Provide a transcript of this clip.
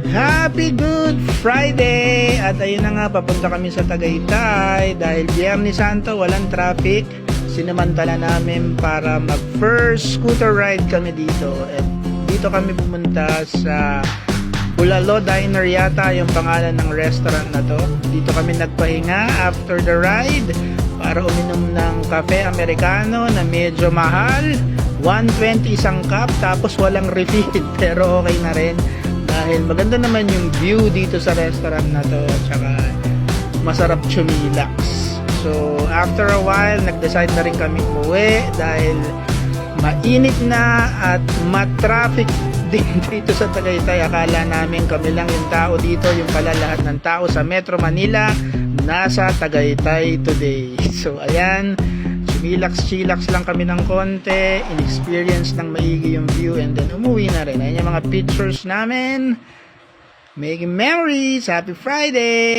Happy Good Friday! At ayun na nga, papunta kami sa Tagaytay dahil Biyernes Santo, walang traffic. Sinamantala namin para mag first scooter ride kami dito. At dito kami pumunta sa Bulalo Diner yata yung pangalan ng restaurant na to. Dito kami nagpahinga after the ride para uminom ng kape Americano na medyo mahal. 120 isang cup tapos walang refill pero okay na rin. Dahil maganda naman yung view dito sa restaurant na to at saka masarap chumilax. So after a while nag-decide na rin kami umuwi dahil mainit na at matraffic din dito sa Tagaytay. Akala namin kami lang yung tao dito, yung pala lahat ng tao sa Metro Manila nasa Tagaytay today. So ayan, chillax lang kami ng konti, in-experience ng maigi yung view, and then umuwi na rin. Ayan yung mga pictures namin. Making memories! Happy Friday!